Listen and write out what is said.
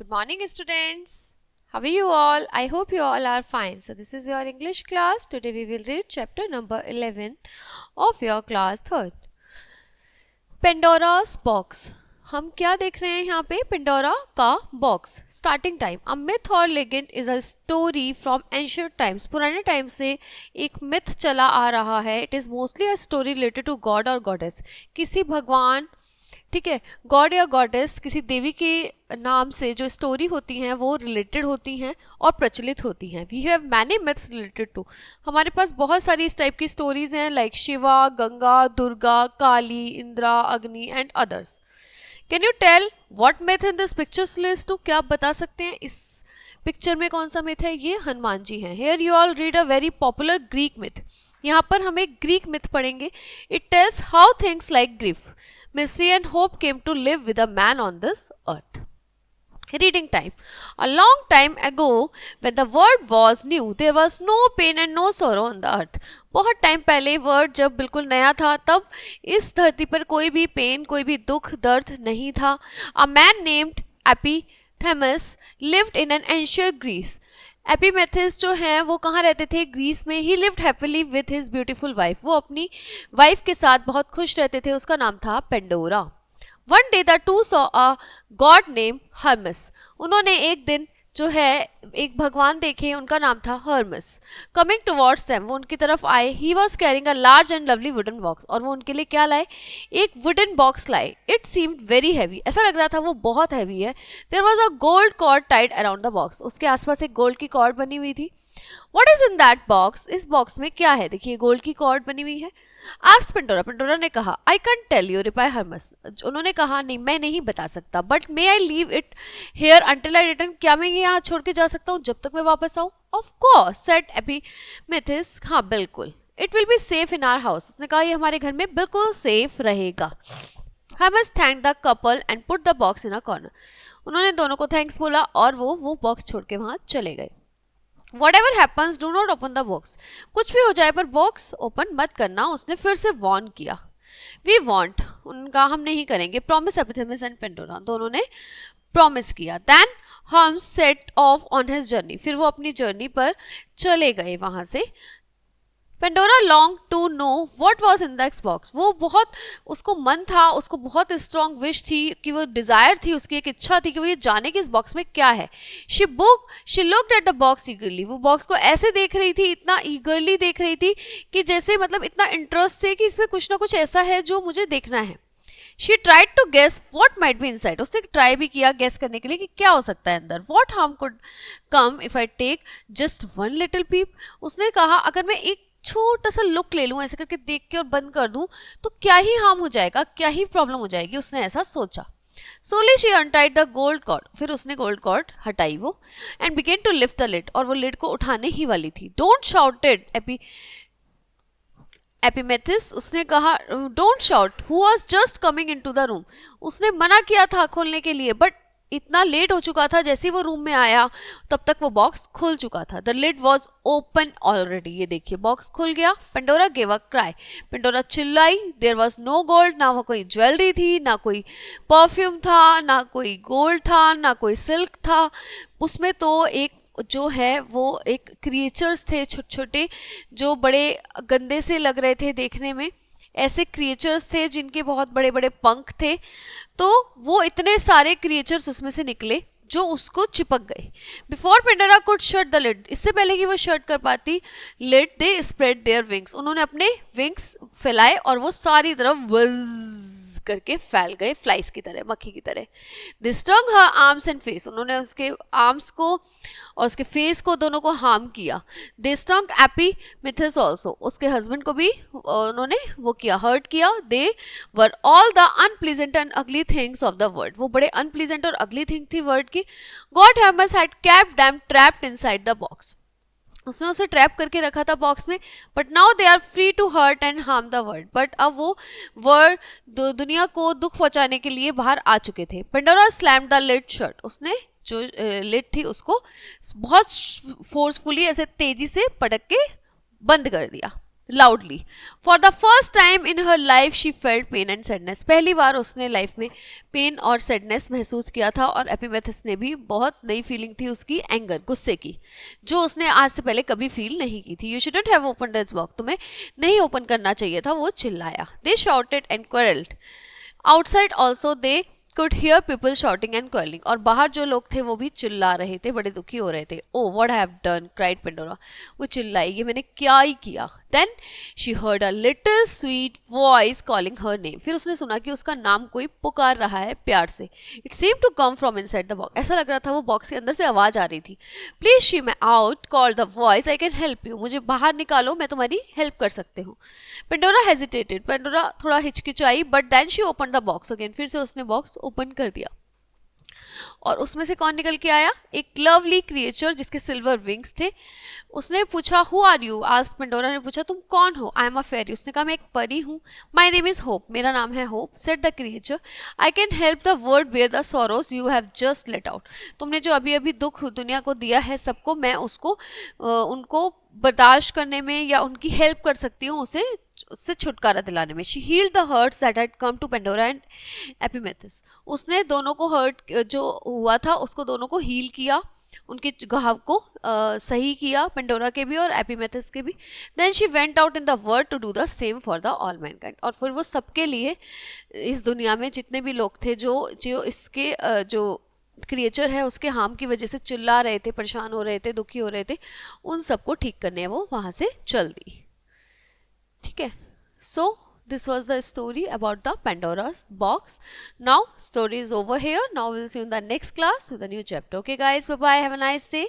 Good morning, students. How are you all? I hope you all are fine. So this is your English class. Today we will read chapter number 11 of your class 3rd. Pandora's box. हम क्या देख रहे हैं यहाँ पे? Pandora का box. Starting time. A myth और legend is a story from ancient times. पुराने टाइम से एक मिथ चला आ रहा है. It is mostly a story related to god और गॉडेस. किसी भगवान, ठीक है, गॉड या गॉडेस, किसी देवी के नाम से जो स्टोरी होती हैं वो रिलेटेड होती हैं और प्रचलित होती हैं. We have many myths related to. हमारे पास बहुत सारी इस टाइप की स्टोरीज हैं like Shiva, Ganga, Durga, Kali, Indra, Agni and others. Can you tell what myth in this pictures list to? क्या आप बता सकते हैं इस पिक्चर में कौन सा मिथ है? ये हनुमान जी हैं. Here you all read a very popular Greek myth. यहाँ पर हम एक ग्रीक मिथ पढ़ेंगे. It tells how things like grief, mystery and hope came to live with a man on this earth. Reading time. A long time ago, when the world was new, there was no pain and no sorrow on the earth. बहुत time पहले word जब बिल्कुल नया था तब इस धरती पर कोई भी पेन, कोई भी दुख दर्द नहीं था. A man named Epiphanes lived in an ancient Greece. एपीमेथिस जो हैं वो कहाँ रहते थे? ग्रीस में. ही lived happily with his beautiful wife. वो अपनी वाइफ के साथ बहुत खुश रहते थे. उसका नाम था Pandora. One day the two saw a god name Hermes. उन्होंने एक दिन जो है एक भगवान देखे, उनका नाम था हर्मस. कमिंग टुवर्ड्स देम, वो उनकी तरफ आए. He was carrying a large and lovely wooden box. और वो उनके लिए क्या लाए? एक वुडन बॉक्स लाए. It seemed very heavy. ऐसा लग रहा था वो बहुत हैवी है. There was a gold cord tied around the box. उसके आसपास एक गोल्ड की कॉर्ड बनी हुई थी. What is in that box? इस बॉक्स में क्या है? देखिए गोल्ड की कॉर्ड बनी हुई है. Asked Pandora. पेंडोरा ने कहा I can't tell you, replied Hermes. उन्होंने कहा नहीं, मैं नहीं बता सकता. But may I leave it here until I return? क्या मैं ये यहाँ छोड़ के जा सकता हूँ जब तक मैं वापस आऊँ? Of course, said Epimethys. हाँ बिल्कुल. It will be safe in our house. उसने कहा ये हमारे घर में बिल्कुल सेफ रहेगा. Hermes thanked the couple and put the box in a corner. उन्होंने दोनों को थैंक्स बोला और वो बॉक्स छोड़ के वहाँ चले गए. Whatever happens, do not open the box. कुछ भी हो जाए पर बॉक्स ओपन मत करना. उसने फिर से वॉर्न किया. We won't. उनका हम नहीं करेंगे. Promise Epiphanes and Pandora. दोनों ने प्रॉमिस किया. Then Hermes set off on his journey. फिर वो अपनी जर्नी पर चले गए वहाँ से. Pandora long to know what was in that box. वो बहुत, उसको मन था, उसको बहुत स्ट्रॉन्ग विश थी कि वो डिज़ायर थी, उसकी एक इच्छा थी कि वो ये जाने कि इस बॉक्स में क्या है. She looked at the box ईगरली. वो बॉक्स को ऐसे देख रही थी, इतना ईगरली देख रही थी कि जैसे मतलब इतना इंटरेस्ट थे कि इसमें कुछ ना कुछ ऐसा है जो मुझे देखना है. She tried to guess what might be inside. उसने ट्राई भी किया गेस करने के लिए कि क्या हो सकता है अंदर. What harm could come if I take just one little peep. उसने कहा अगर मैं एक छोटा सा लुक ले लूं, ऐसे करके देख के और बंद कर दूं तो क्या ही हार्म हो जाएगा, क्या ही प्रॉब्लम हो जाएगी. उसने ऐसा सोचा. Slowly she untied the gold cord. फिर उसने गोल्ड कॉर्ड हटाई वो and began to lift the lid. और वो लिड को उठाने ही वाली थी. Don't shouted Epimetheus. उसने कहा don't shout. Who was just coming into the room. उसने मना किया था खोलने के लिए बट इतना लेट हो चुका था. जैसे ही वो रूम में आया तब तक वो बॉक्स खुल चुका था. The lid was open already. ये देखिए बॉक्स खुल गया. Pandora gave a cry. Pandora चिल्लाई. There was no gold. ना वो कोई ज्वेलरी थी, ना कोई परफ्यूम था, ना कोई गोल्ड था, ना कोई सिल्क था. उसमें तो एक जो है वो एक क्रिएचर्स थे छोटे छोटे जो बड़े गंदे से लग रहे थे देखने में. ऐसे क्रिएचर्स थे जिनके बहुत बड़े बड़े पंख थे. तो वो इतने सारे क्रिएचर्स उसमें से निकले जो उसको चिपक गए. Before Pandora could shut the lid. इससे पहले कि वो शट कर पाती lid, they spread their wings. उन्होंने अपने विंग्स फैलाए और वो सारी तरफ वज़ करके फैल गए, फ्लाइज की तरह, मक्खी की तरह. They stung her arms and face. उन्होंने उसके आर्म्स को और उसके फेस को दोनों को हार्म किया. They stung Epimetheus also. उसके हस्बैंड को भी उन्होंने वो किया, हर्ट किया. They were all the unpleasant and ugly things of the world. वो बड़े अनप्लीजेंट और अगली थिंग थी वर्ल्ड की. God Hermes had kept them trapped inside the box. उसने उसे ट्रैप करके रखा था बॉक्स में. But now they are free to hurt and harm the world. But अब वो वर्ल्ड दुनिया को दुख पहुंचाने के लिए बाहर आ चुके थे. Pandora slammed the lid shut. उसने जो लिड थी उसको बहुत फोर्सफुली ऐसे तेजी से पटक के बंद कर दिया. loudly. For the first time in her life she felt pain and sadness. पहली बार उसने लाइफ में पेन और सैडनेस महसूस किया था और एपिमेथिस ने भी बहुत नई फीलिंग थी उसकी एंगर गुस्से की जो उसने आज से पहले कभी फील नहीं की थी. You shouldn't have open this box. तुम्हें नहीं ओपन करना चाहिए था. वो चिल्लाया. दे shouted and quarreled. Outside also they could hear people shouting and quarreling. और बाहर जो लोग थे वो भी चिल्ला रहे थे, बड़े दुखी हो रहे थे. Oh, what I have done, cried Pandora. वो चिल्लाई, ये मैंने क्या ही किया. Then she heard a little sweet voice calling her name. फिर उसने सुना कि उसका नाम कोई पुकार रहा है प्यार से. It seemed to come from inside the box. ऐसा लग रहा था वो बॉक्स के अंदर से आवाज आ रही थी. Please she me out, called the voice. I can help you. मुझे बाहर निकालो, मैं तुम्हारी हेल्प कर सकते हूँ. Pandora hesitated. Pandora थोड़ा हिचकिचाई, but then she opened the box again. फिर से उसने बॉक्स ओपन कर दिया और उसमें से कौन निकल के आया. एक लवली क्रिएचर जिसके सिल्वर विंग्स थे. उसने पूछा who are you. Asked Pandora ने पूछा तुम कौन हो. I am a fairy. उसने कहा मैं एक परी हूँ. My name is hope. मेरा नाम है hope. Said the creature. I can help the world bear the sorrows you have just let out. तुमने जो अभी अभी दुख दुनिया को दिया है सबको, मैं उसको उनको बर्दाश्त करने में या उनकी हेल्प कर सकती हूँ उससे छुटकारा दिलाने में. She healed the hurts that had come to Pandora and Epimetheus. उसने दोनों को हर्ट जो हुआ था उसको दोनों को हील किया, उनके घाव को सही किया, पेंडोरा के भी और एपिमेथिस के भी. Then she went out in the world to do the same for the all mankind. और फिर वो सबके लिए इस दुनिया में जितने भी लोग थे जो जो इसके जो क्रिएचर है उसके हार्म की वजह से चिल्ला रहे थे, परेशान हो रहे थे, दुखी हो रहे थे, उन सबको ठीक करने वो वहाँ से चल दी. ठीक है. सो this was the story about the Pandora's box. Now story is over here. Now we'll see you in the next class with a new chapter. Okay guys, bye bye, have a nice day.